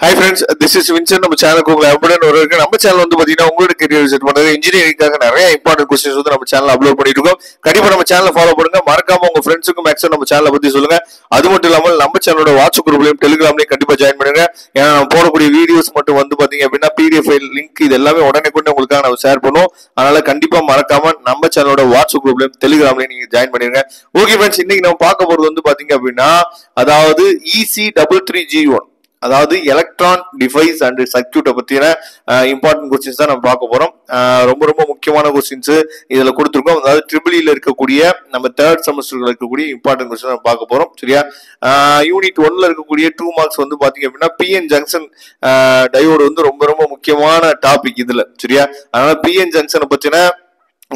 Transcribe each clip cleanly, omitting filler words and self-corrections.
Hi friends, this is Vincent. நம்ம சேனலுக்கு உங்களை அப்டேட் வரவேற்க. நம்ம சேனல் வந்து பாத்தீங்கன்னா உங்களோட கரியர் செட் பண்றது இன்ஜினியரிங்காக நிறைய இம்பார்ட்டன்ட் क्वेश्चंस வந்து நம்ம சேனல்ல அப்லோட் பண்ணிட்டு இருக்கோம். கண்டிப்பா நம்ம சேனலை ஃபாலோ பண்ணுங்க. மறக்காம உங்க ஃப்ரெண்ட்ஸுக்கும் மேக்ஸிமம் நம்ம சேனலை பத்தி சொல்லுங்க. அது மட்டும் இல்லாம நம்ம சேனலோட வாட்ஸ்அப் குரூப்லயும் டெலிகிராம்லயும் கண்டிப்பா ஜாயின் பண்ணுங்க. ஏன்னா நம்ம போடக்கூடிய வீடியோஸ் மட்டும் வந்து பாத்தீங்க அப்படின்னா PDF ஃபைல் லிங்க் இது எல்லாமே உடனே உங்களுக்காக நம்ம ஷேர் பண்ணுவோம். அதனால கண்டிப்பா மறக்காம நம்ம சேனலோட வாட்ஸ்அப் குரூப்லயும் டெலிகிராம்லயும் நீங்க ஜாயின் பண்ணிருங்க. ஓகே ஃப்ரெண்ட்ஸ், இன்னைக்கு நம்ம பார்க்க போறது வந்து பாத்தீங்க அப்படின்னா அதாவது EC333G1 அதாவது எலக்ட்ரான் டிவைஸ் அண்ட் சர்க்யூட்டை பத்தின இம்பார்ட்டன்ட் கொஸ்டின்ஸ் தான் நம்ம பார்க்க போறோம். ரொம்ப ரொம்ப முக்கியமான கொஸ்டின்ஸ் இதுல கொடுத்துருக்கோம். அதாவது ட்ரிபிள்இல இருக்கக்கூடிய நம்ம தேர்ட் செமஸ்டர்ல இருக்கக்கூடிய இம்பார்ட்டன்ட் கொஸ்டின் நம்ம பார்க்க போறோம். சரியா? யூனிட் 1ல இருக்கக்கூடிய 2 மார்க்ஸ் வந்து பாத்தீங்க அப்படின்னா PN ஜங்ஷன் டயோடு வந்து ரொம்ப ரொம்ப முக்கியமான டாபிக் இதுல. சரியா? அதனால PN ஜங்ஷனை பத்தின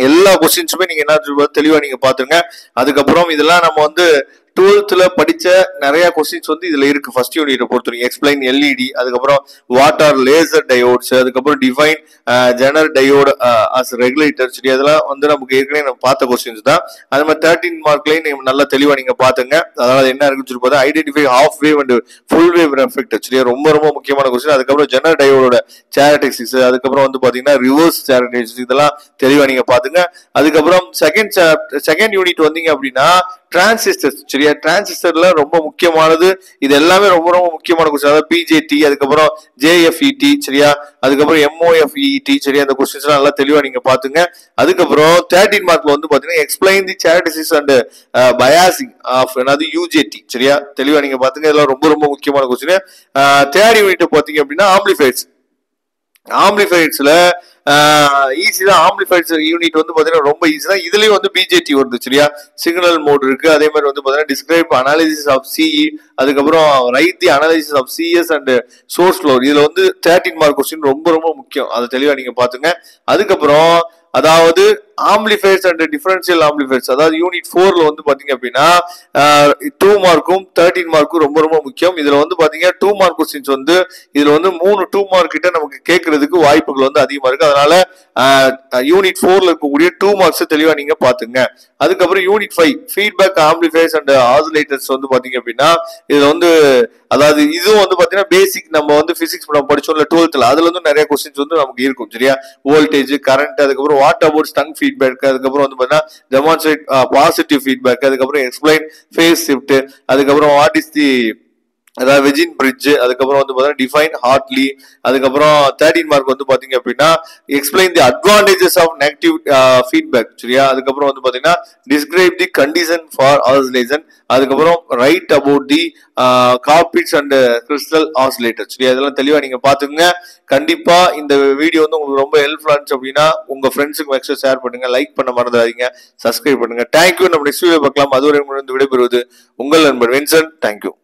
எல்லா கொஸ்டின்ஸுமே நீங்க என்ன தெளிவா நீங்க பாத்துருங்க. அதுக்கப்புறம் இதெல்லாம் நம்ம வந்து 12th படிச்ச நிறைய கொஸ்டின்ஸ் வந்து இதுல இருக்கு. ஃபர்ஸ்ட் யூனிட் பொறுத்தவரைக்கும் எக்ஸ்பிளைன் எல்இடி, அதுக்கப்புறம் வாட் ஆர் லேசர் டயோட்ஸ், அதுக்கப்புறம் define zener diode as regulator. சரி, அதெல்லாம் வந்து நமக்கு ஏற்கனவே நம்ம பார்த்த கொஸ்டின்ஸ் தான். அது மாதிரி 13 மார்க்லயும் நீங்க நல்லா தெளிவா நீங்க பாத்துங்க. அதாவது என்ன இருக்குன்னு சொல்லி பார்த்தா identify half wave and full wave reflector. சரியா? ரொம்ப ரொம்ப முக்கியமான கொஸ்டின். அதுக்கப்புறம் ஜெனர் டயோடோட சேரக்டரிஸ்டிக்ஸ், அதுக்கப்புறம் வந்து பாத்தீங்கன்னா ரிவர்ஸ் சேரக்டரிஸ்டிக்ஸ், இதெல்லாம் தெளிவா நீங்க பாத்துங்க. அதுக்கப்புறம் செகண்ட் யூனிட் வந்தீங்க அப்படின்னா டிரான்சிஸ்டர்ஸ். சரியா? டிரான்சிஸ்டர்ல ரொம்ப முக்கியமானது இது எல்லாமே ரொம்ப ரொம்ப முக்கியமான கொஸ்டின். அதாவது பிஜேடி, அதுக்கப்புறம் ஜேஎஃப்இடி. சரியா? அதுக்கப்புறம் எம்ஓஎஃப்இடி. சரியா? அந்த கொஸ்டின்ஸ் எல்லாம் நல்லா தெளிவா நீங்க பாத்துங்க. அதுக்கப்புறம் 13 மார்க்ல வந்து பாத்தீங்கன்னா explain the characteristics and biasing of அதாவது யூஜேடி. சரியா? தெளிவா நீங்க பாத்துங்க. இதெல்லாம் ரொம்ப ரொம்ப முக்கியமான கொஸ்டின். தேர்ட் யூனிட் பாத்தீங்க அப்படின்னா ஆம்பிளிஃபையர்ஸ்ல ஈஸி தான். ஆம்பிளிஃபையர்ஸ் யூனிட் வந்து பாத்தீங்கன்னா ரொம்ப ஈஸி தான். இதுலயும் வந்து பிஜேடி வருது. சரியா? சிக்னல் மோட் இருக்கு. அதே மாதிரி வந்து பாத்தீங்கன்னா டிஸ்கிரைப் அனாலிசிஸ் ஆஃப் சிஇ, அதுக்கப்புறம் write the analysis of CS and source flow. இதுல வந்து 13 மார்க் கொஸ்டின் ரொம்ப ரொம்ப முக்கியம். அதை தெளிவா நீங்க பாத்துங்க. அதுக்கப்புறம் அதாவது ஆம்பிளிஃபையர்ஸ் அண்ட் டிஃபரன்ஷியல் ஆம்பிளிஃபையர்ஸ், அதாவது யூனிட் 4ல வந்து பாத்தீங்க அப்படின்னா 2 மார்க்கும் 13 மார்க்கும் ரொம்ப ரொம்ப முக்கியம். இதுல வந்து பாத்தீங்கன்னா 2 மார்க் கொஸ்டின்ஸ் வந்து இதுல வந்து 3 2 மார்க் கிட்ட நமக்கு கேட்கறதுக்கு வாய்ப்புகள் வந்து அதிகமா இருக்கு. அதனால யூனிட் 4ல இருக்கக்கூடிய 2 மார்க்ஸ் தெளிவா நீங்க பாத்துங்க. அதுக்கப்புறம் unit 5 feedback amplifiers and oscillators வந்து பாத்தீங்க அப்படின்னா இதுல வந்து அதாவது இதுவும் வந்து பாத்தீங்கன்னா பேசிக் நம்ம வந்து பிசிக்ஸ் நம்ம படிச்சோம்ல 12th, அதுல வந்து நிறைய கொஸ்டின்ஸ் வந்து நமக்கு இருக்கும். சரியா? வோல்டேஜ், கரண்ட், அதுக்கப்புறம் வாட் அபவுட் ஸ்டங் ஃபீட்பேக், அதுக்கப்புறம் வந்து பாத்தீங்கன்னா டெமான்ஸ்ட்ரேட் பாசிட்டிவ் ஃபீட்பேக், அதுக்கப்புறம் எக்ஸ்பிளைன் ஃபேஸ் ஷிஃப்ட், அதுக்கப்புறம் வாட் இஸ் தி அதாவது வெஜின் பிரிட்ஜ், அதுக்கப்புறம் வந்து பாத்தீங்கன்னா டிஃபைன் ஹார்ட்லி, அதுக்கப்புறம் 13 மார்க் வந்து பாத்தீங்க அப்படின்னா explain the advantages of negative feedback. சரியா? அதுக்கப்புறம் வந்து பாத்தீங்கன்னா describe the condition for oscillation, அதுக்கப்புறம் write about the Colpitts and crystal oscillator. சரியா? இதெல்லாம் தெளிவா நீங்க பாத்துக்கங்க. கண்டிப்பா இந்த வீடியோ வந்து உங்களுக்கு ரொம்ப ஹெல்ப்ஃபுல்லா இருந்துச்சு அப்படின்னா உங்க ஃப்ரெண்ட்ஸுக்கு மேக்ஸிமம் ஷேர் பண்ணுங்க, லைக் பண்ண மறந்துடாதீங்க, சப்ஸ்கிரைப் பண்ணுங்க. தேங்க்யூ. நம்ம நெக்ஸ்ட் வீடியோ பார்க்கலாம். அதுவரை விடைபெறுவது உங்கள் நண்பர் வின்சென்ட். தேங்க்யூ.